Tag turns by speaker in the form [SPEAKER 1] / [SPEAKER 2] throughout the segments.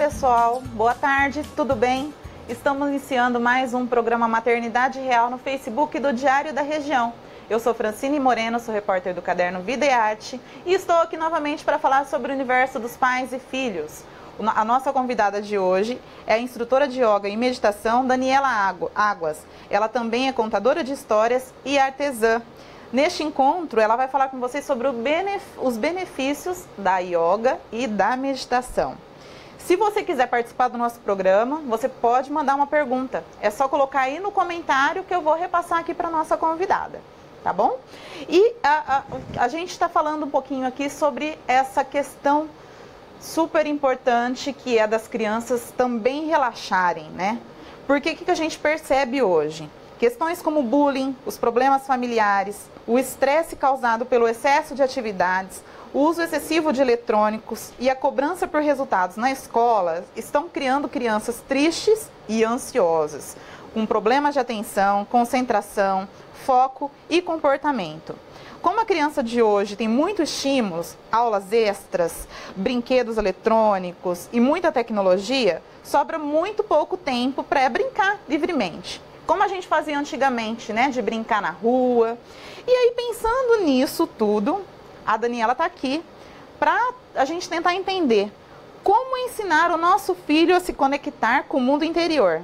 [SPEAKER 1] pessoal, boa tarde, tudo bem? Estamos iniciando mais um programa Maternidade Real no Facebook do Diário da Região. Eu sou Francine Moreno, sou repórter do caderno Vida e Arte e estou aqui novamente para falar sobre o universo dos pais e filhos. A nossa convidada de hoje é a instrutora de yoga e meditação Daniela Águas. Ela também é contadora de histórias e artesã. Neste encontro, ela vai falar com vocês sobre os benefícios da yoga e da meditação. Se você quiser participar do nosso programa, você pode mandar uma pergunta. É só colocar aí no comentário que eu vou repassar aqui para a nossa convidada, tá bom? E a gente está falando um pouquinho aqui sobre essa questão super importante que é das crianças também relaxarem, né? Porque o que a gente percebe hoje? Questões como bullying, os problemas familiares, o estresse causado pelo excesso de atividades, o uso excessivo de eletrônicos e a cobrança por resultados na escola estão criando crianças tristes e ansiosas, com problemas de atenção, concentração, foco e comportamento. Como a criança de hoje tem muitos estímulos, aulas extras, brinquedos eletrônicos e muita tecnologia, sobra muito pouco tempo para brincar livremente. Como a gente fazia antigamente, né, de brincar na rua. E aí, pensando nisso tudo, a Daniela está aqui para a gente tentar entender como ensinar o nosso filho a se conectar com o mundo interior.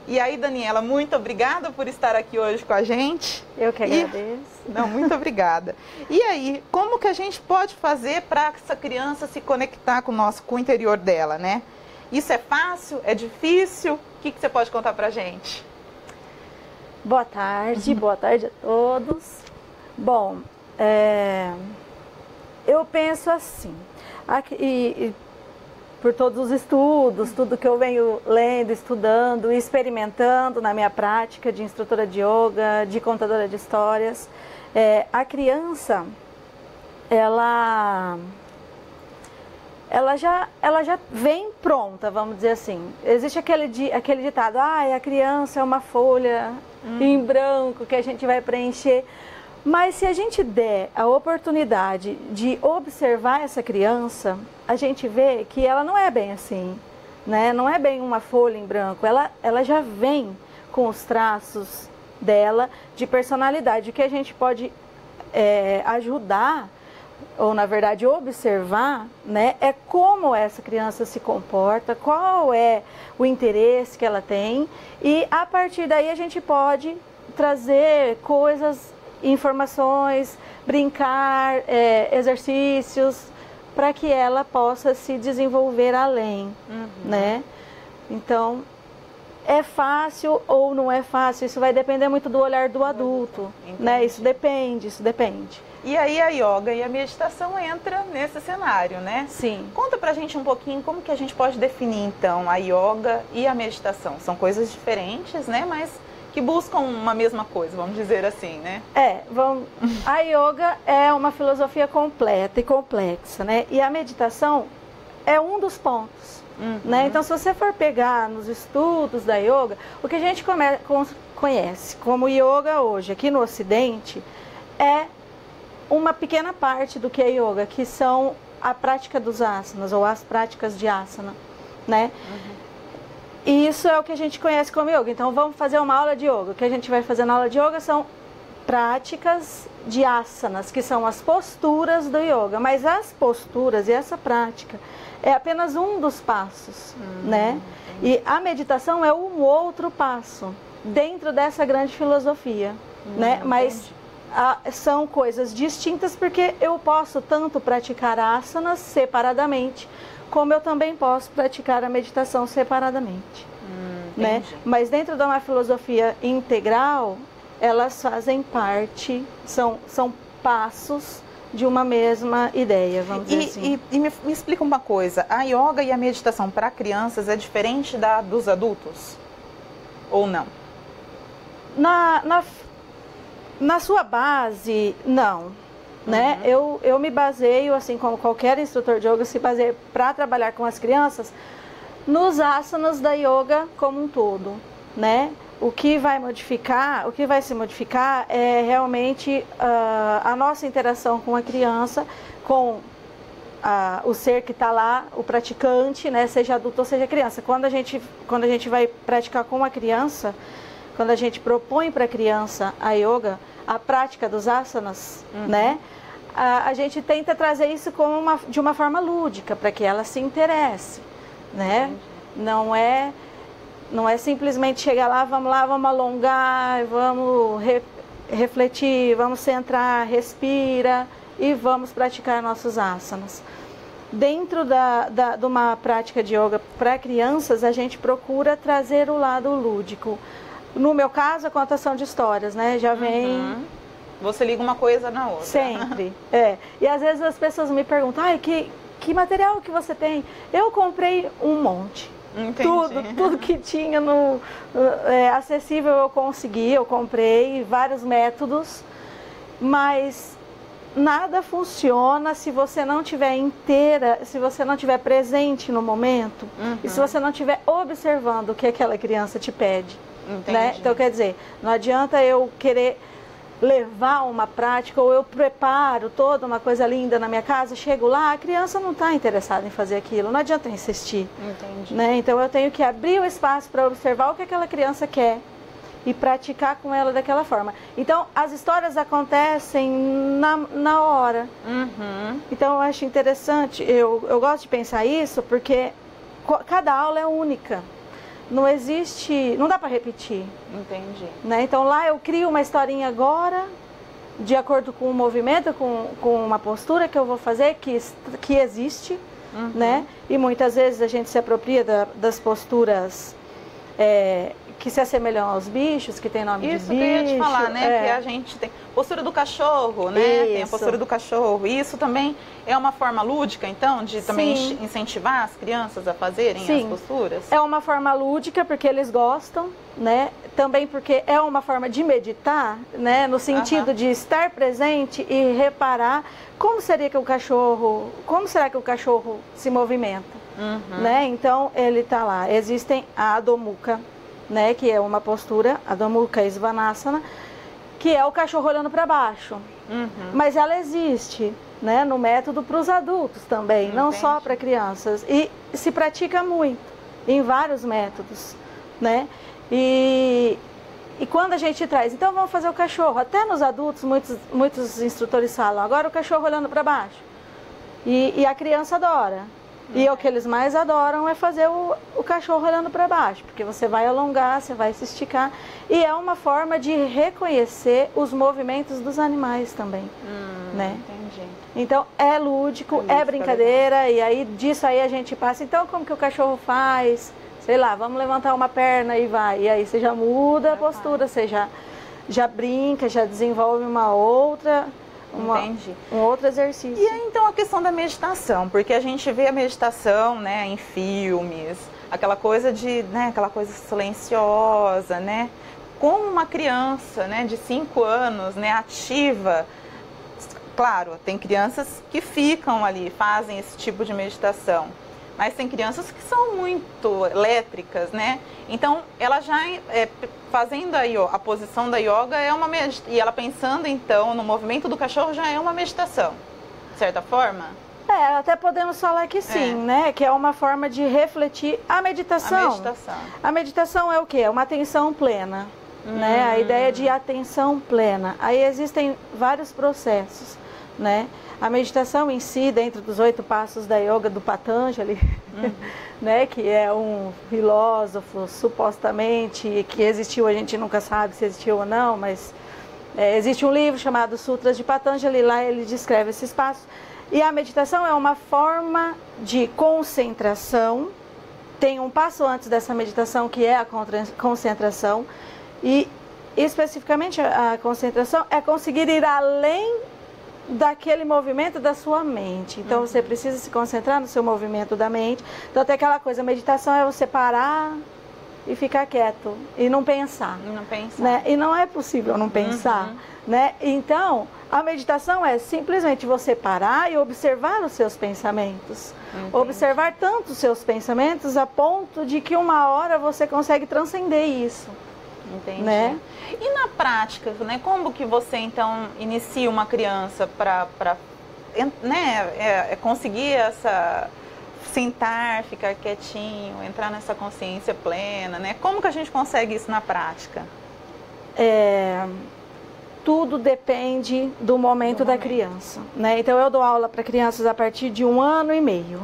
[SPEAKER 1] E aí, Daniela, muito obrigada por estar aqui hoje com a gente.
[SPEAKER 2] Eu que agradeço.
[SPEAKER 1] Muito obrigada. E aí, como que a gente pode fazer para essa criança se conectar com o interior dela, né? Isso é fácil? É difícil? O que você pode contar para a gente?
[SPEAKER 2] Boa tarde a todos. Bom, eu penso assim, por todos os estudos, tudo que eu venho lendo, estudando e experimentando na minha prática de instrutora de yoga, de contadora de histórias, a criança, ela já vem pronta, vamos dizer assim. Existe aquele ditado, a criança é uma folha em branco que a gente vai preencher. Mas se a gente der a oportunidade de observar essa criança, a gente vê que ela não é bem assim, né? Não é bem uma folha em branco, ela já vem com os traços dela de personalidade. O que a gente pode ajudar, ou na verdade observar, né, é como essa criança se comporta, qual é o interesse que ela tem, e a partir daí a gente pode trazer coisas, informações, brincar, exercícios, para que ela possa se desenvolver além, né? Então, é fácil ou não é fácil, isso vai depender muito do olhar do adulto, né? Isso depende.
[SPEAKER 1] E aí a yoga e a meditação entra nesse cenário, né?
[SPEAKER 2] Sim.
[SPEAKER 1] Conta pra gente um pouquinho como que a gente pode definir, então, a yoga e a meditação. São coisas diferentes, né? Mas que buscam uma mesma coisa, vamos dizer assim, né?
[SPEAKER 2] A yoga é uma filosofia completa e complexa, né? E a meditação é um dos pontos, né? Então, se você for pegar nos estudos da yoga, o que a gente conhece como yoga hoje, aqui no Ocidente, é uma pequena parte do que é yoga, que são a prática dos asanas, ou as práticas de asana, né? E isso é o que a gente conhece como yoga. Então, vamos fazer uma aula de yoga. O que a gente vai fazer na aula de yoga são práticas de asanas, que são as posturas do yoga. Mas as posturas e essa prática é apenas um dos passos, né? E a meditação é um outro passo dentro dessa grande filosofia, né? Mas são coisas distintas, porque eu posso tanto praticar asanas separadamente, como eu também posso praticar a meditação separadamente, né? Mas dentro de uma filosofia integral, elas fazem parte, são passos de uma mesma ideia, vamos dizer assim.
[SPEAKER 1] E me explica uma coisa, a yoga e a meditação para crianças é diferente dos adultos? Ou não?
[SPEAKER 2] Na sua base, não. Né? Eu me baseio, assim como qualquer instrutor de yoga se baseia para trabalhar com as crianças, nos asanas da yoga como um todo, né? O que vai se modificar é realmente a nossa interação com a criança, com o ser que está lá, o praticante, né, seja adulto ou seja criança. Quando a gente vai praticar com uma criança, quando a gente propõe para a criança a yoga, a prática dos asanas, né, a gente tenta trazer isso de uma forma lúdica, para que ela se interesse, né? Não é simplesmente chegar lá, vamos alongar, vamos refletir, vamos centrar, respira e vamos praticar nossos asanas. Dentro de uma prática de yoga para crianças, a gente procura trazer o lado lúdico. No meu caso, a contação de histórias, né? Já vem...
[SPEAKER 1] Você liga uma coisa na outra.
[SPEAKER 2] Sempre, E às vezes as pessoas me perguntam, que material que você tem? Eu comprei um monte.
[SPEAKER 1] Entendi.
[SPEAKER 2] Tudo que tinha acessível eu consegui, eu comprei vários métodos, mas nada funciona se você não tiver inteira, se você não tiver presente no momento e se você não estiver observando o que aquela criança te pede. Né? Então, quer dizer, não adianta eu querer levar uma prática ou eu preparo toda uma coisa linda na minha casa, chego lá, a criança não está interessada em fazer aquilo, não adianta eu insistir. Né? Então eu tenho que abrir o espaço para observar o que aquela criança quer e praticar com ela daquela forma. Então as histórias acontecem na hora. Então eu acho interessante, eu gosto de pensar isso porque cada aula é única. Não existe, não dá para repetir.
[SPEAKER 1] Entendi.
[SPEAKER 2] Né? Então lá eu crio uma historinha agora, de acordo com o movimento, com uma postura que eu vou fazer, que existe, né? E muitas vezes a gente se apropria das posturas que se assemelham aos bichos, que tem nome de bicho.
[SPEAKER 1] Isso que eu ia te falar, né? Que a gente tem postura do cachorro, né?
[SPEAKER 2] Isso.
[SPEAKER 1] Tem a postura do cachorro. E isso também é uma forma lúdica, então, de também incentivar as crianças a fazerem as posturas?
[SPEAKER 2] É uma forma lúdica, porque eles gostam, né? Também porque é uma forma de meditar, né? No sentido de estar presente e reparar como será que o cachorro se movimenta, né? Então, ele está lá. Existem a Adho Mukha, né, que é uma postura, Adho Mukha Svanasana, que é o cachorro olhando para baixo. Mas ela existe, né, no método para os adultos também, não só para crianças. E se pratica muito, em vários métodos, né? E quando a gente traz, então vamos fazer o cachorro, até nos adultos, muitos instrutores falam, agora o cachorro olhando para baixo. E a criança adora. E o que eles mais adoram é fazer o cachorro olhando para baixo, porque você vai alongar, você vai se esticar. E é uma forma de reconhecer os movimentos dos animais também, né?
[SPEAKER 1] Entendi.
[SPEAKER 2] Então é lúdico, é brincadeira, e aí disso aí a gente passa, então como que o cachorro faz? Sei lá, vamos levantar uma perna e vai. E aí você já muda a postura, você já brinca, já desenvolve uma outra... um outro exercício.
[SPEAKER 1] E aí, então, a questão da meditação, porque a gente vê a meditação, né, em filmes, aquela coisa aquela coisa silenciosa, né? Como uma criança, né, de 5 anos, né, ativa. Claro, tem crianças que ficam ali, fazem esse tipo de meditação. Mas tem crianças que são muito elétricas, né? Então, ela já fazendo a posição da yoga é uma meditação. E ela pensando, então, no movimento do cachorro já é uma meditação, de certa forma?
[SPEAKER 2] Até podemos falar que sim, né? Que é uma forma de refletir a meditação. A meditação é o quê? É uma atenção plena, né? A ideia de atenção plena. Aí existem vários processos, né? A meditação em si, dentro dos 8 passos da yoga do Patanjali, né, que é um filósofo supostamente que existiu, a gente nunca sabe se existiu ou não, mas existe um livro chamado Sutras de Patanjali, lá ele descreve esses passos. E a meditação é uma forma de concentração, tem um passo antes dessa meditação que é a concentração, e especificamente a concentração é conseguir ir além daquele movimento da sua mente. Então você precisa se concentrar no seu movimento da mente. Então tem aquela coisa, a meditação é você parar e ficar quieto e não pensar. Né? E não é possível não pensar, né? Então a meditação é simplesmente você parar e observar os seus pensamentos. Observar tanto os seus pensamentos a ponto de que uma hora você consegue transcender isso.
[SPEAKER 1] Entendi.
[SPEAKER 2] Né?
[SPEAKER 1] E na prática, né? Como que você então inicia uma criança para né, conseguir sentar, ficar quietinho, entrar nessa consciência plena, né? Como que a gente consegue isso na prática?
[SPEAKER 2] Tudo depende do momento da criança, né? Então eu dou aula para crianças a partir de 1 ano e meio.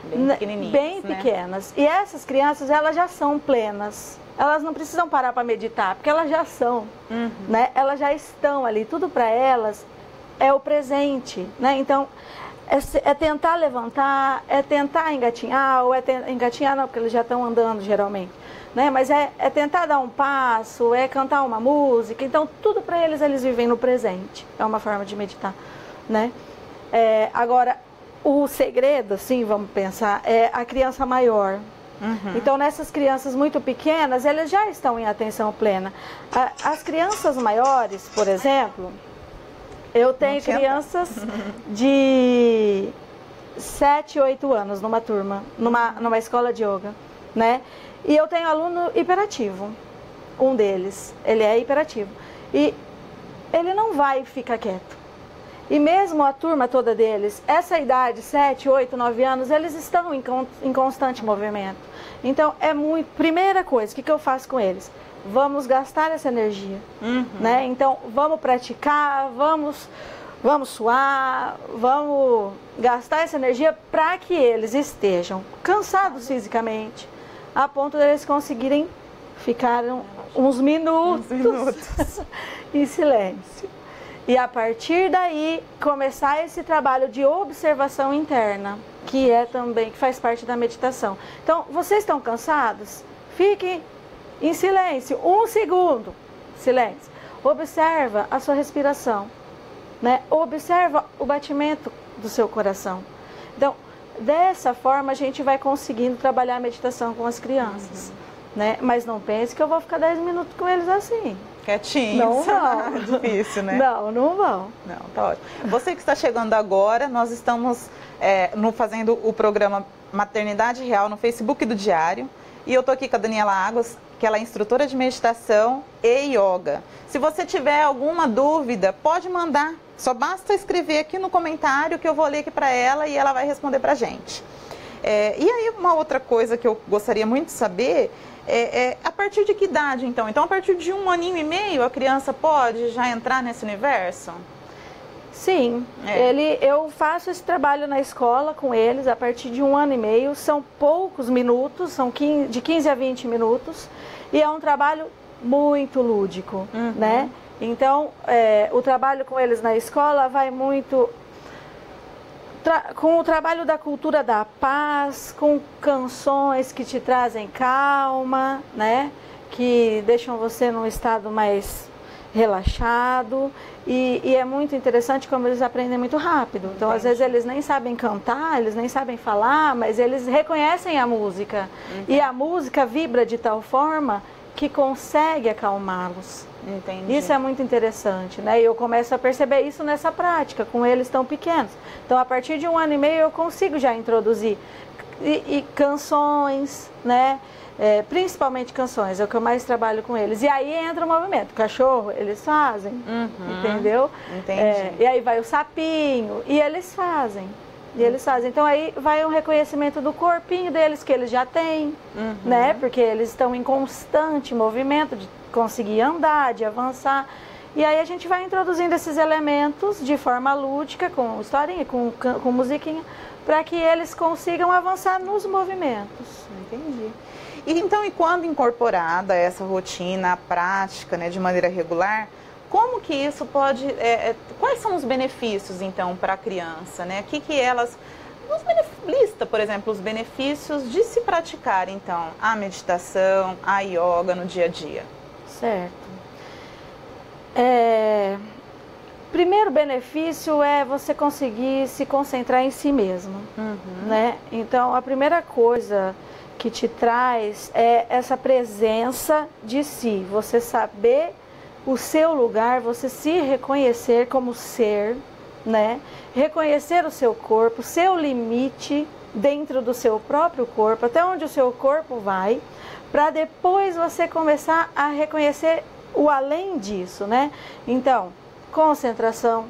[SPEAKER 1] Bem pequenininhas,
[SPEAKER 2] bem pequenas. E essas crianças, elas já são plenas. Elas não precisam parar para meditar, porque elas já são, né? Elas já estão ali. Tudo para elas é o presente, né? Então, é tentar levantar, é tentar engatinhar, ou engatinhar não, porque eles já estão andando geralmente, né? Mas é tentar dar um passo, é cantar uma música. Então, tudo para eles vivem no presente. É uma forma de meditar, né? Agora, o segredo, assim, vamos pensar, é a criança maior. Então, nessas crianças muito pequenas, elas já estão em atenção plena. As crianças maiores, por exemplo, eu tenho crianças de 7, 8 anos numa turma, numa escola de yoga, né? E eu tenho aluno hiperativo, um deles, ele é hiperativo. E ele não vai ficar quieto. E mesmo a turma toda deles, essa idade, 7, 8, 9 anos, eles estão em constante movimento. Então, primeira coisa, o que eu faço com eles? Vamos gastar essa energia, né? Então, vamos praticar, vamos suar, vamos gastar essa energia para que eles estejam cansados fisicamente, a ponto de eles conseguirem ficar uns minutos em silêncio. E a partir daí, começar esse trabalho de observação interna, que faz parte da meditação. Então, vocês estão cansados? Fiquem em silêncio, 1 segundo, silêncio. Observa a sua respiração, né? Observa o batimento do seu coração. Então, dessa forma, a gente vai conseguindo trabalhar a meditação com as crianças, né? Mas não pense que eu vou ficar 10 minutos com eles assim.
[SPEAKER 1] Quietinho.
[SPEAKER 2] Não vão.
[SPEAKER 1] É difícil, né?
[SPEAKER 2] Não vão.
[SPEAKER 1] Não, tá ótimo. Você que está chegando agora, nós estamos fazendo o programa Maternidade Real no Facebook do Diário. E eu estou aqui com a Daniela Águas, que ela é instrutora de meditação e yoga. Se você tiver alguma dúvida, pode mandar. Só basta escrever aqui no comentário que eu vou ler aqui para ela e ela vai responder para a gente. E aí, uma outra coisa que eu gostaria muito de saber a partir de que idade, então? Então, a partir de 1 aninho e meio, a criança pode já entrar nesse universo?
[SPEAKER 2] Sim, eu faço esse trabalho na escola com eles a partir de 1 ano e meio, são poucos minutos, são de 15 a 20 minutos, e é um trabalho muito lúdico, né? Então, o trabalho com eles na escola vai muito com o trabalho da cultura da paz, com canções que te trazem calma, né? Que deixam você num estado mais relaxado. E é muito interessante como eles aprendem muito rápido. Então, às vezes, eles nem sabem cantar, eles nem sabem falar, mas eles reconhecem a música. E a música vibra de tal forma que consegue acalmá-los.
[SPEAKER 1] Entendi.
[SPEAKER 2] Isso é muito interessante, né? E eu começo a perceber isso nessa prática, com eles tão pequenos. Então, a partir de 1 ano e meio, eu consigo já introduzir canções, né? Principalmente canções, é o que eu mais trabalho com eles. E aí entra o movimento. Cachorro, eles fazem, entendeu?
[SPEAKER 1] Entendi.
[SPEAKER 2] E aí vai o sapinho, e eles fazem. Então aí vai um reconhecimento do corpinho deles, que eles já têm, né? Porque eles estão em constante movimento de conseguir andar, de avançar. E aí a gente vai introduzindo esses elementos de forma lúdica, com historinha, com musiquinha, para que eles consigam avançar nos movimentos.
[SPEAKER 1] Entendi. E quando incorporada essa rotina, a prática, né, de maneira regular, como que isso pode... quais são os benefícios, então, para a criança, né? Lista, por exemplo, os benefícios de se praticar, então, a meditação, a yoga no dia a dia.
[SPEAKER 2] Certo. Primeiro benefício é você conseguir se concentrar em si mesmo, né? Então, a primeira coisa que te traz é essa presença de si, você saber o seu lugar, você se reconhecer como ser, né? Reconhecer o seu corpo, seu limite dentro do seu próprio corpo, até onde o seu corpo vai, para depois você começar a reconhecer o além disso, né? Então, concentração,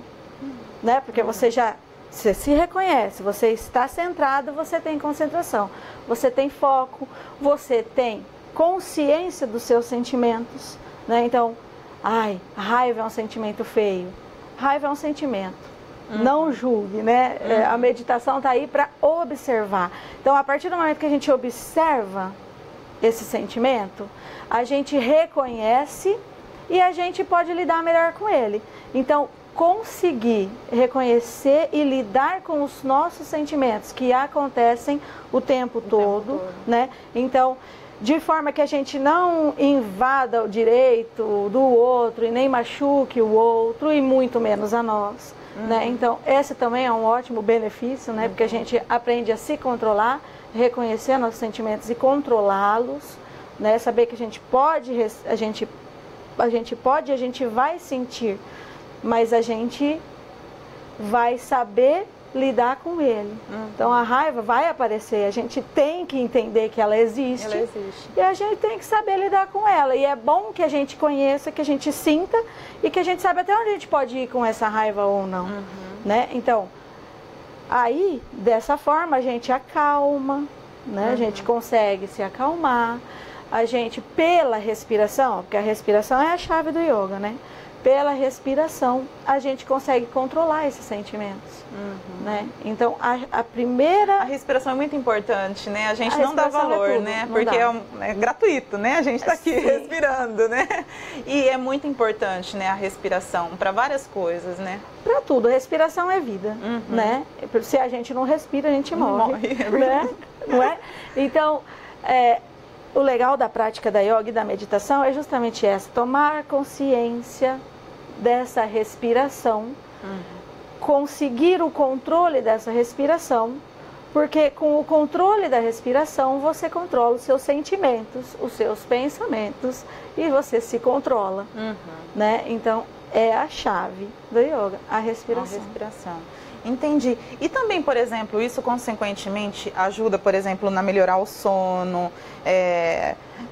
[SPEAKER 2] né? Porque você já Você se reconhece, você está centrado, você tem concentração, você tem foco, você tem consciência dos seus sentimentos, né? Então, a raiva é um sentimento feio. Raiva é um sentimento. Não julgue, né? A meditação está aí para observar. Então, a partir do momento que a gente observa esse sentimento, a gente reconhece e a gente pode lidar melhor com ele. Então, conseguir reconhecer e lidar com os nossos sentimentos que acontecem o tempo todo, né? Então, de forma que a gente não invada o direito do outro e nem machuque o outro e muito menos a nós, né? Então, esse também é um ótimo benefício, né? Porque a gente aprende a se controlar, reconhecer nossos sentimentos e controlá-los, né? Saber que a gente vai sentir, mas a gente vai saber lidar com ele. Então a raiva vai aparecer, a gente tem que entender que ela existe. E a gente tem que saber lidar com ela. E é bom que a gente conheça, que a gente sinta e que a gente saiba até onde a gente pode ir com essa raiva ou não. Né? Então, aí, dessa forma, a gente acalma, né? A gente consegue se acalmar. A gente, pela respiração, porque a respiração é a chave do yoga, né? Pela respiração, a gente consegue controlar esses sentimentos, né? Então, a primeira...
[SPEAKER 1] A respiração é muito importante, né? A gente não dá valor, né? Porque é gratuito, né? A gente está aqui respirando, né? E é muito importante, né? A respiração para várias coisas, né?
[SPEAKER 2] Para tudo. Respiração é vida, né? Se a gente não respira, a gente morre, né? Não é? Então, o legal da prática da yoga e da meditação é justamente essa, tomar consciência dessa respiração, conseguir o controle dessa respiração, porque com o controle da respiração você controla os seus sentimentos, os seus pensamentos e você se controla, né? Então é a chave do yoga, a respiração.
[SPEAKER 1] Entendi. E também, por exemplo, isso consequentemente ajuda, por exemplo, na melhorar o sono,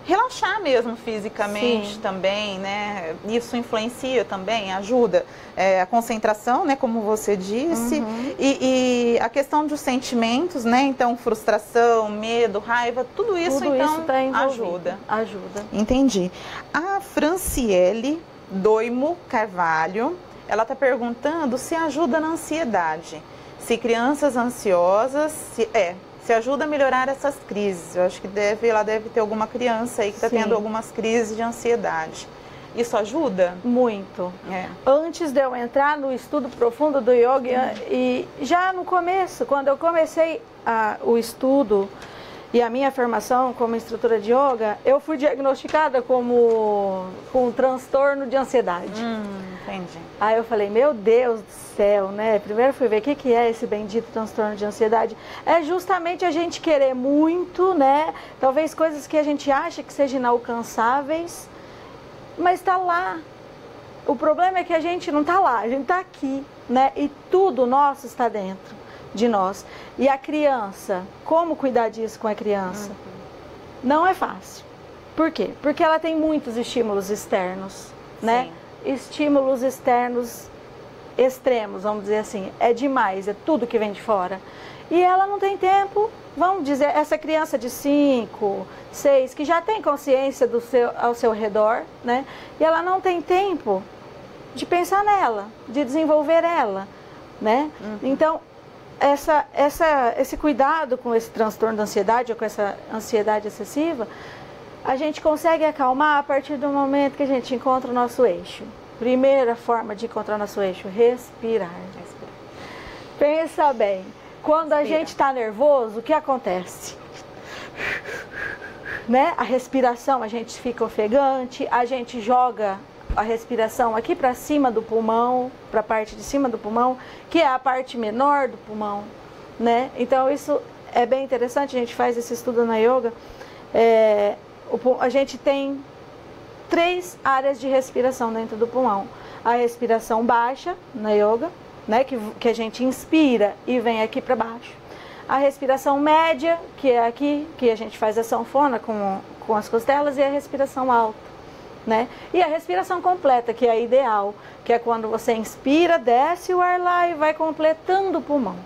[SPEAKER 1] relaxar mesmo fisicamente também, né? Isso influencia também, ajuda a concentração, né? Como você disse, e a questão dos sentimentos, né? Então, frustração, medo, raiva, tudo isso então ajuda. Entendi. A Franciele Doimo Carvalho, ela está perguntando se ajuda na ansiedade, se crianças ansiosas, se ajuda a melhorar essas crises. Eu acho que ela deve ter alguma criança aí que está tendo algumas crises de ansiedade. Isso ajuda?
[SPEAKER 2] Muito. Antes de eu entrar no estudo profundo do yoga, e já no começo, quando eu comecei o estudo e a minha formação como instrutora de yoga, eu fui diagnosticada com um transtorno de ansiedade.
[SPEAKER 1] Entendi.
[SPEAKER 2] Aí eu falei, meu Deus do céu, né? Primeiro fui ver o que é esse bendito transtorno de ansiedade. É justamente a gente querer muito, né? Talvez coisas que a gente acha que sejam inalcançáveis, mas está lá. O problema é que a gente não está lá, a gente está aqui, né? E tudo nosso está dentro de nós. E a criança, como cuidar disso com a criança? Não é fácil. Por quê? Porque ela tem muitos estímulos externos, né? Estímulos externos extremos, vamos dizer assim. É demais, é tudo que vem de fora. E ela não tem tempo, vamos dizer, essa criança de 5, 6, que já tem consciência ao seu redor, né? E ela não tem tempo de pensar nela, de desenvolver ela, né? Então, esse cuidado com esse transtorno de ansiedade ou com essa ansiedade excessiva, a gente consegue acalmar a partir do momento que a gente encontra o nosso eixo. Primeira forma de encontrar o nosso eixo, respirar. Pensa bem, quando a gente está nervoso, o que acontece? Né? A respiração, a gente fica ofegante, a gente joga a respiração aqui para cima do pulmão, para a parte de cima do pulmão, que é a parte menor do pulmão, né? Então isso é bem interessante, a gente faz esse estudo na yoga. A gente tem 3 áreas de respiração dentro do pulmão. A respiração baixa na yoga, né? Que a gente inspira e vem aqui para baixo. A respiração média, que é aqui, que a gente faz a sanfona com as costelas, e a respiração alta, né? E a respiração completa, que é a ideal, que é quando você inspira, desce o ar lá e vai completando o pulmão,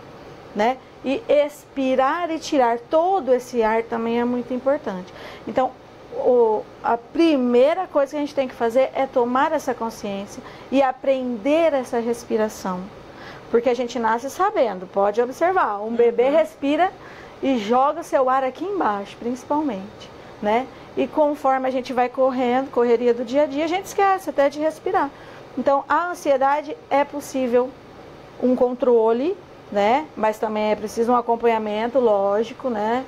[SPEAKER 2] né? E expirar e tirar todo esse ar também é muito importante. Então, a primeira coisa que a gente tem que fazer é tomar essa consciência e aprender essa respiração. Porque a gente nasce sabendo, pode observar, um bebê respira e joga seu ar aqui embaixo, principalmente, né? E conforme a gente vai correndo, correria do dia a dia, a gente esquece até de respirar. Então, a ansiedade é possível um controle, né? Mas também é preciso um acompanhamento, lógico, né?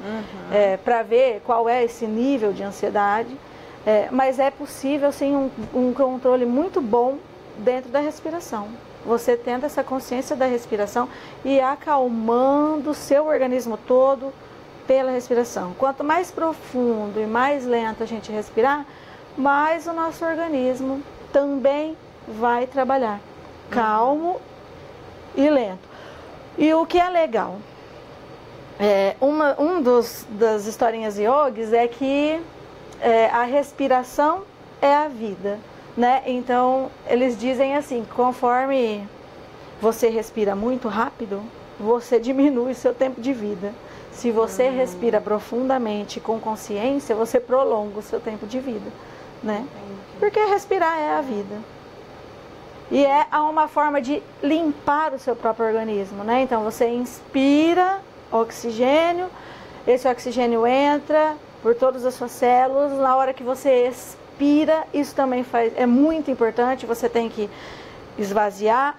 [SPEAKER 2] Para ver qual é esse nível de ansiedade. Mas é possível, sim, um controle muito bom dentro da respiração. Você tendo essa consciência da respiração e acalmando o seu organismo todo pela respiração. Quanto mais profundo e mais lento a gente respirar, mais o nosso organismo também vai trabalhar. Calmo e lento. E o que é legal, das historinhas yogis é que a respiração é a vida, né? Então, eles dizem assim, conforme você respira muito rápido, você diminui seu tempo de vida. Se você respira profundamente, com consciência, você prolonga o seu tempo de vida, né? Porque respirar é a vida. E é uma forma de limpar o seu próprio organismo, né? Então, você inspira oxigênio, esse oxigênio entra por todas as suas células. Na hora que você expira, isso também é muito importante, você tem que esvaziar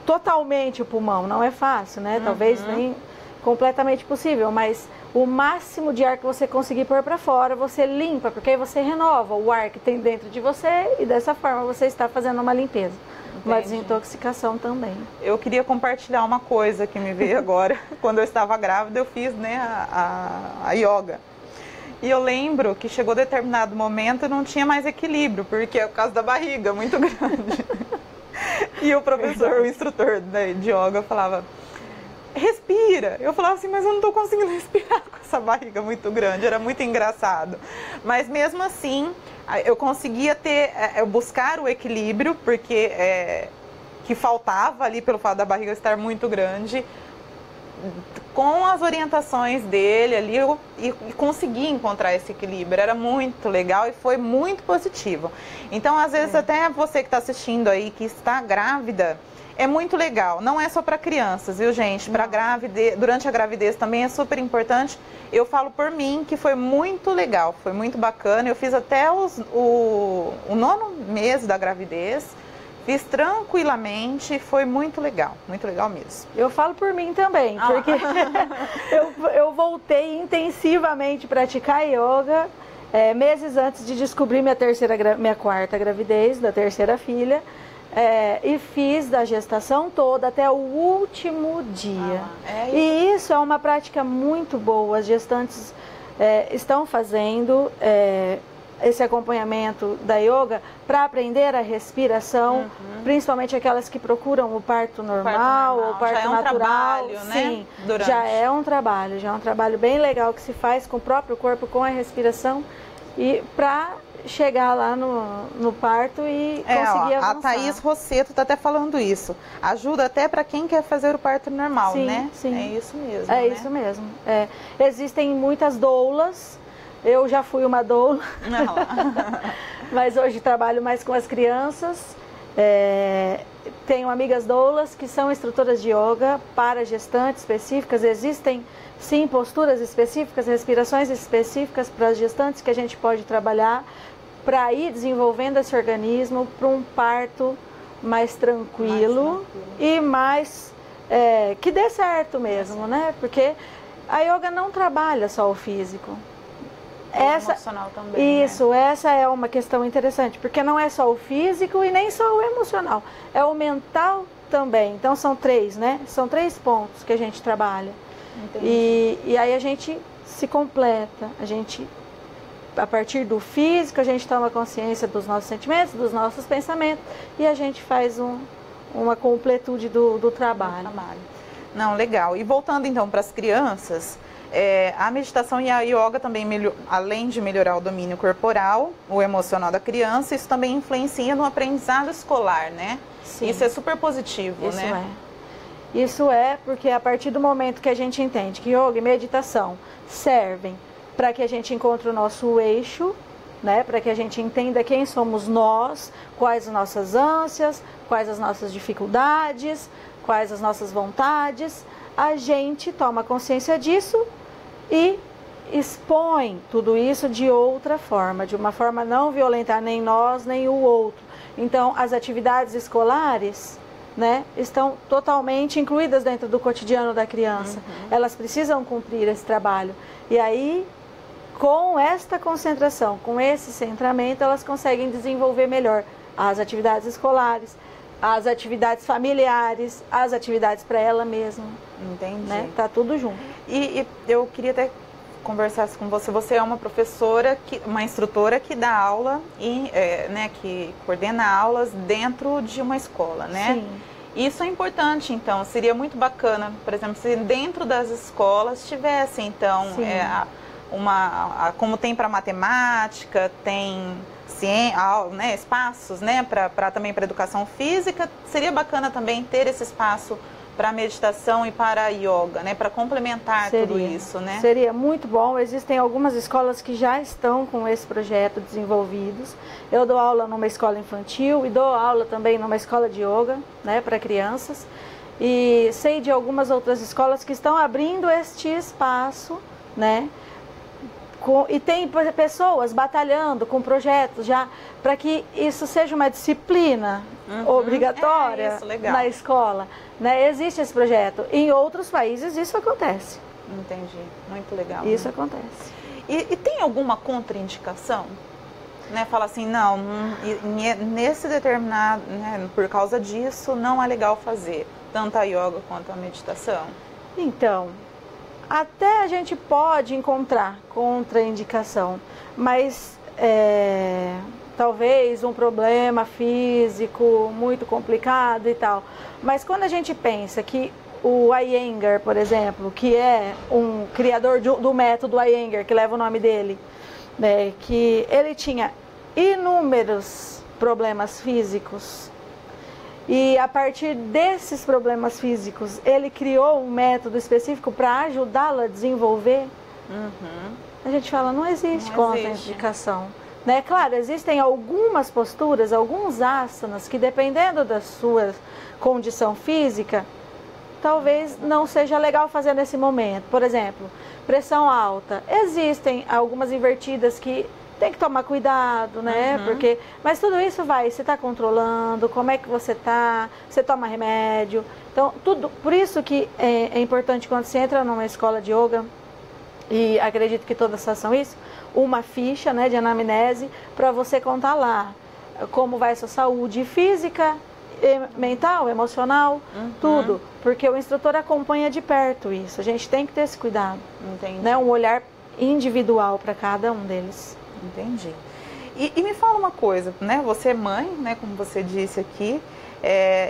[SPEAKER 2] totalmente o pulmão. Não é fácil, né? Talvez nem completamente possível, mas o máximo de ar que você conseguir pôr para fora, você limpa, porque aí você renova o ar que tem dentro de você e dessa forma você está fazendo uma limpeza, uma desintoxicação também.
[SPEAKER 1] Eu queria compartilhar uma coisa que me veio agora. Quando eu estava grávida, eu fiz, né, a yoga. E eu lembro que chegou determinado momento e não tinha mais equilíbrio, porque é por causa da barriga muito grande. E o professor, o instrutor, né, de yoga falava: respira. Eu falava assim, mas eu não estou conseguindo respirar com essa barriga muito grande. Era muito engraçado. Mas mesmo assim, eu conseguia buscar o equilíbrio, porque que faltava ali pelo fato da barriga estar muito grande. Com as orientações dele ali, e consegui encontrar esse equilíbrio. Era muito legal e foi muito positivo. Então, às vezes, até você que está assistindo aí, que está grávida, é muito legal. Não é só para crianças, viu, gente? Para gravidez, durante a gravidez também é super importante. Eu falo por mim que foi muito legal, foi muito bacana. Eu fiz até o 9º mês da gravidez. Fiz tranquilamente, foi muito legal mesmo.
[SPEAKER 2] Eu falo por mim também, porque eu voltei intensivamente a praticar yoga meses antes de descobrir minha quarta gravidez, da terceira filha, e fiz da gestação toda até o último dia. E isso é uma prática muito boa, as gestantes estão fazendo esse acompanhamento da yoga para aprender a respiração, principalmente aquelas que procuram o parto normal ou o parto
[SPEAKER 1] já
[SPEAKER 2] natural.
[SPEAKER 1] Trabalho,
[SPEAKER 2] sim,
[SPEAKER 1] né?
[SPEAKER 2] já é um trabalho bem legal que se faz com o próprio corpo, com a respiração, e para chegar lá no parto e conseguir avançar.
[SPEAKER 1] A Thaís Rosseto está até falando isso. Ajuda até para quem quer fazer o parto normal,
[SPEAKER 2] sim,
[SPEAKER 1] né?
[SPEAKER 2] Sim.
[SPEAKER 1] É isso mesmo.
[SPEAKER 2] Isso mesmo. Existem muitas doulas. Eu já fui uma doula, mas hoje trabalho mais com as crianças. Tenho amigas doulas que são instrutoras de yoga para gestantes específicas. Existem, sim, posturas específicas, respirações específicas para as gestantes que a gente pode trabalhar para ir desenvolvendo esse organismo para um parto mais tranquilo e mais que dê certo mesmo, né? Porque a yoga não trabalha só o físico.
[SPEAKER 1] Emocional também.
[SPEAKER 2] Isso, essa é uma questão interessante, porque não é só o físico e nem só o emocional, é o mental também. Então são 3, né? São 3 pontos que a gente trabalha. E aí a gente se completa, a partir do físico, a gente toma consciência dos nossos sentimentos, dos nossos pensamentos, e a gente faz uma completude do trabalho.
[SPEAKER 1] Não, legal. E voltando então para as crianças, A meditação e a yoga também, além de melhorar o domínio corporal, o emocional da criança, isso também influencia no aprendizado escolar, né?
[SPEAKER 2] Sim.
[SPEAKER 1] Isso é super positivo,
[SPEAKER 2] isso
[SPEAKER 1] né?
[SPEAKER 2] Isso é porque a partir do momento que a gente entende que yoga e meditação servem para que a gente encontre o nosso eixo, né? Para que a gente entenda quem somos nós, quais as nossas ânsias, quais as nossas dificuldades, quais as nossas vontades, a gente toma consciência disso e expõe tudo isso de outra forma, de uma forma não violentar nem nós, nem o outro. Então, as atividades escolares, né, estão totalmente incluídas dentro do cotidiano da criança. Elas precisam cumprir esse trabalho. E aí, com esta concentração, com esse centramento, elas conseguem desenvolver melhor as atividades escolares, as atividades familiares, as atividades para ela mesma.
[SPEAKER 1] Entendi.
[SPEAKER 2] Né? Tá tudo junto.
[SPEAKER 1] E eu queria até conversar com você. Você é uma professora, uma instrutora que dá aula e né, que coordena aulas dentro de uma escola, né?
[SPEAKER 2] Sim.
[SPEAKER 1] Isso é importante, então. Seria muito bacana, por exemplo, se dentro das escolas tivesse, então, como tem para matemática, tem né, espaços, né, também para educação física, seria bacana também ter esse espaço para meditação e para yoga, né, para complementar tudo isso, né?
[SPEAKER 2] Seria muito bom. Existem algumas escolas que já estão com esse projeto desenvolvidos. Eu dou aula numa escola infantil e dou aula também numa escola de yoga, né, para crianças. E sei de algumas outras escolas que estão abrindo este espaço, né? E tem pessoas batalhando com projetos já para que isso seja uma disciplina obrigatória na escola. Né? Existe esse projeto. Em outros países isso acontece.
[SPEAKER 1] Entendi. Muito legal.
[SPEAKER 2] Isso acontece.
[SPEAKER 1] E tem alguma contraindicação? Né? Fala assim, não, nesse determinado, né, por causa disso, não é legal fazer tanto a yoga quanto a meditação?
[SPEAKER 2] Então, até a gente pode encontrar contraindicação, mas talvez um problema físico muito complicado e tal. Mas quando a gente pensa que o Iyengar, por exemplo, que é um criador do método Iyengar, que leva o nome dele, né, que ele tinha inúmeros problemas físicos, e a partir desses problemas físicos, ele criou um método específico para ajudá-lo a desenvolver. A gente fala, não existe contraindicação. Né? Claro, existem algumas posturas, alguns asanas, que dependendo da sua condição física, talvez não seja legal fazer nesse momento. Por exemplo, pressão alta. Existem algumas invertidas que tem que tomar cuidado, né? Mas tudo isso você está controlando, como é que você está, você toma remédio. Então, por isso que é importante quando você entra numa escola de yoga, e acredito que todas façam isso, uma ficha, né, de anamnese para você contar lá como vai a sua saúde física, mental, emocional, tudo. Porque o instrutor acompanha de perto isso. A gente tem que ter esse cuidado.
[SPEAKER 1] Entendi.
[SPEAKER 2] Né? Um olhar individual para cada um deles.
[SPEAKER 1] Entendi. E me fala uma coisa, né? Você é mãe, né? Como você disse aqui.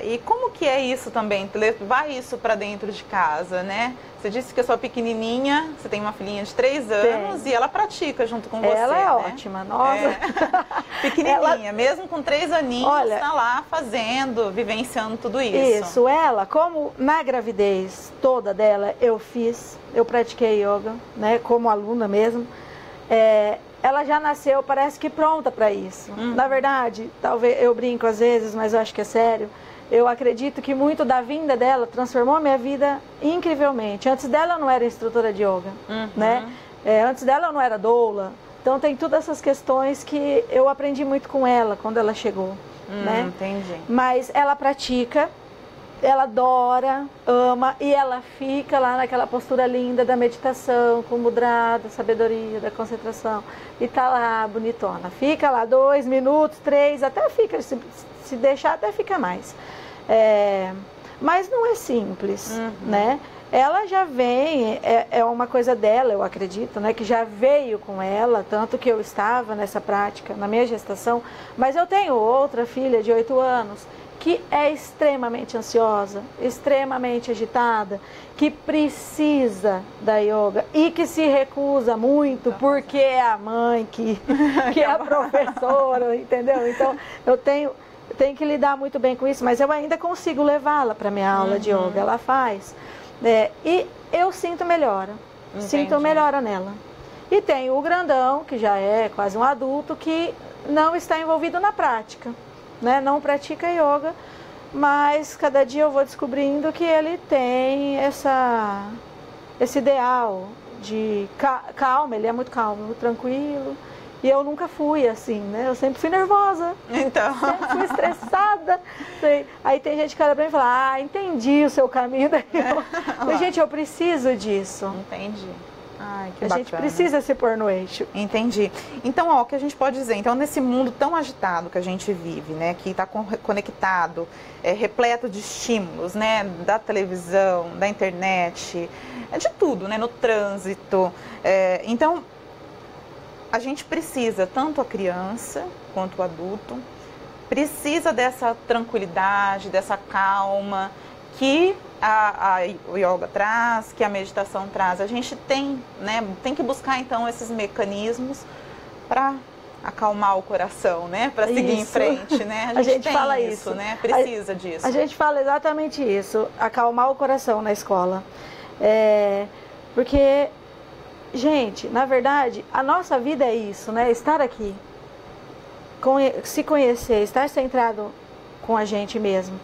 [SPEAKER 1] E como que é isso também? Levar isso para dentro de casa, né? Você disse que a sua pequenininha, você tem uma filhinha de 3 anos e ela pratica junto com você.
[SPEAKER 2] Ela é
[SPEAKER 1] né?
[SPEAKER 2] ótima, nossa.
[SPEAKER 1] Pequenininha, mesmo com 3 aninhos, está lá fazendo, vivenciando tudo isso.
[SPEAKER 2] Isso, ela, como na gravidez toda dela eu pratiquei yoga, né? Como aluna mesmo. Ela já nasceu, parece que pronta para isso. Na verdade, talvez eu brinco às vezes, mas eu acho que é sério. Eu acredito que muito da vinda dela transformou a minha vida incrivelmente. Antes dela eu não era instrutora de yoga, né? Antes dela eu não era doula. Então tem todas essas questões que eu aprendi muito com ela quando ela chegou, né?
[SPEAKER 1] Entendi.
[SPEAKER 2] Mas ela pratica, ela adora, ama e ela fica lá naquela postura linda da meditação, com o mudra, da sabedoria, da concentração. E tá lá bonitona. Fica lá 2 minutos, 3, até fica, se deixar até fica mais. Mas não é simples, né? Ela já vem, é uma coisa dela, eu acredito, né? Que já veio com ela, tanto que eu estava nessa prática, na minha gestação. Mas eu tenho outra filha de 8 anos, que é extremamente ansiosa, extremamente agitada, que precisa da yoga e que se recusa muito porque é a mãe que é a professora, entendeu? Então eu tenho que lidar muito bem com isso, mas eu ainda consigo levá-la para minha aula de yoga, ela faz. E eu sinto melhora, sinto melhora nela. E tem o grandão, que já é quase um adulto, que não está envolvido na prática, né? Não pratica yoga, mas cada dia eu vou descobrindo que ele tem esse ideal de calma, ele é muito calmo, muito tranquilo. E eu nunca fui assim, né? Eu sempre fui nervosa,
[SPEAKER 1] então.
[SPEAKER 2] Sempre fui estressada. Aí tem gente que olha pra mim e fala, entendi o seu caminho da yoga. Mas, gente, eu preciso disso.
[SPEAKER 1] Entendi. Ai, que
[SPEAKER 2] a
[SPEAKER 1] bacana.
[SPEAKER 2] gente precisa se pôr no eixo.
[SPEAKER 1] Entendi. Então, ó, o que a gente pode dizer, então, nesse mundo tão agitado que a gente vive, né, que está conectado, repleto de estímulos, né, da televisão, da internet, de tudo, né, no trânsito. Então, a gente precisa, tanto a criança quanto o adulto, precisa dessa tranquilidade, dessa calma que o yoga traz, que a meditação traz. A gente tem que buscar então esses mecanismos para acalmar o coração, né? Para seguir em frente, né?
[SPEAKER 2] A gente
[SPEAKER 1] tem
[SPEAKER 2] fala isso,
[SPEAKER 1] né? Precisa disso.
[SPEAKER 2] A gente fala exatamente isso, acalmar o coração na escola. Porque, gente, na verdade, a nossa vida é isso, né? Estar aqui, se conhecer, estar centrado com a gente mesmo.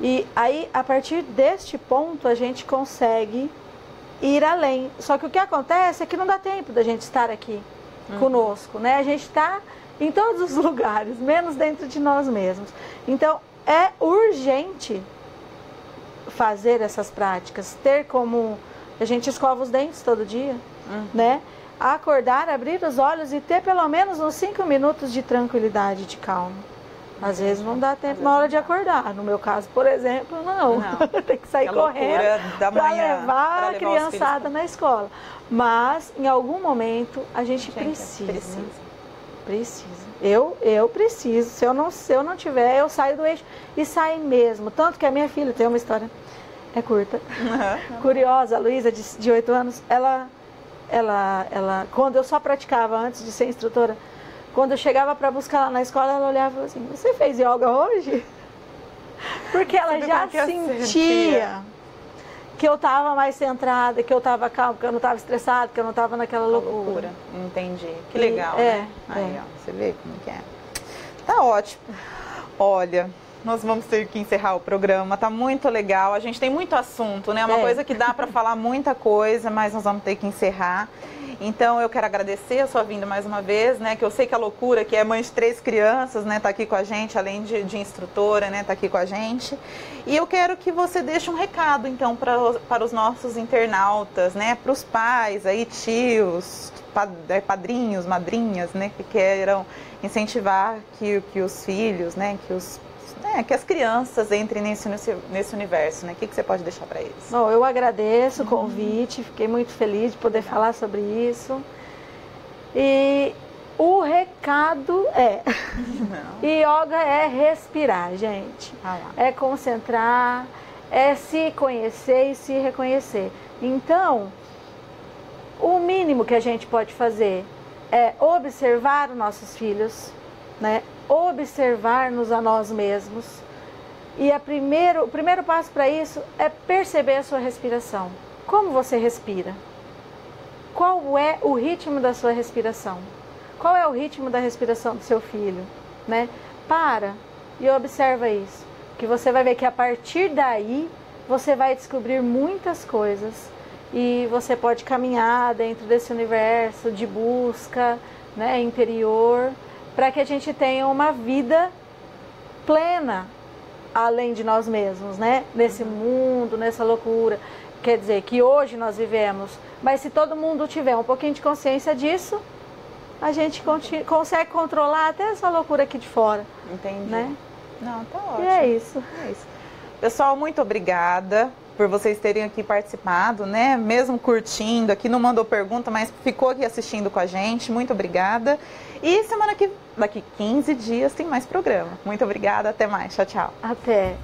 [SPEAKER 2] E aí, a partir deste ponto, a gente consegue ir além. Só que o que acontece é que não dá tempo da gente estar aqui conosco, né? A gente está em todos os lugares, menos dentro de nós mesmos. Então, é urgente fazer essas práticas, ter como... A gente escova os dentes todo dia, né? Acordar, abrir os olhos e ter pelo menos uns 5 minutos de tranquilidade, de calma. Às vezes não dá tempo na hora de acordar. No meu caso, por exemplo, não. Tem que sair correndo para levar a criançada na escola. Mas, em algum momento, a gente precisa. Eu preciso. Se eu não tiver, eu saio do eixo. E saio mesmo. Tanto que a minha filha tem uma história, é curta, curiosa. A Luísa, de 8 anos, ela, quando eu só praticava antes de ser instrutora, quando eu chegava para buscar lá na escola, ela olhava e falava assim, você fez yoga hoje? Porque ela já sentia que eu estava mais centrada, que eu estava calma, que eu não estava estressada, que eu não estava naquela loucura.
[SPEAKER 1] Entendi. Que legal, né? Aí, ó, você vê como que é. Tá ótimo. Olha, nós vamos ter que encerrar o programa, tá muito legal. A gente tem muito assunto, né? Uma coisa que dá para falar muita coisa, mas nós vamos ter que encerrar. Então eu quero agradecer a sua vinda mais uma vez, né? Que eu sei que a loucura, que é mãe de 3 crianças, né? Tá aqui com a gente, além de instrutora, né? Tá aqui com a gente. E eu quero que você deixe um recado, então, para os nossos internautas, né? Para os pais, aí, tios, padrinhos, madrinhas, né? Que queiram incentivar que os filhos, né? Que as crianças entrem nesse universo, né? O que você pode deixar para eles?
[SPEAKER 2] Bom, eu agradeço o convite, fiquei muito feliz de poder falar sobre isso. E o recado yoga é respirar, gente. É concentrar, é se conhecer e se reconhecer. Então, o mínimo que a gente pode fazer é observar os nossos filhos, né? Observar-nos a nós mesmos. E o primeiro passo para isso é perceber a sua respiração. Como você respira? Qual é o ritmo da sua respiração? Qual é o ritmo da respiração do seu filho? Né? Para e observa isso. Que você vai ver que a partir daí você vai descobrir muitas coisas. E você pode caminhar dentro desse universo de busca, né, interior, para que a gente tenha uma vida plena, além de nós mesmos, né? Nesse mundo, nessa loucura. Quer dizer, que hoje nós vivemos, mas se todo mundo tiver um pouquinho de consciência disso, a gente consegue controlar até essa loucura aqui de fora.
[SPEAKER 1] Entendi.
[SPEAKER 2] Né?
[SPEAKER 1] Não, tá ótimo.
[SPEAKER 2] E é isso.
[SPEAKER 1] Pessoal, muito obrigada por vocês terem aqui participado, né? Mesmo curtindo aqui, não mandou pergunta, mas ficou aqui assistindo com a gente. Muito obrigada. E daqui 15 dias tem mais programa. Muito obrigada, até mais. Tchau, tchau.
[SPEAKER 2] Até.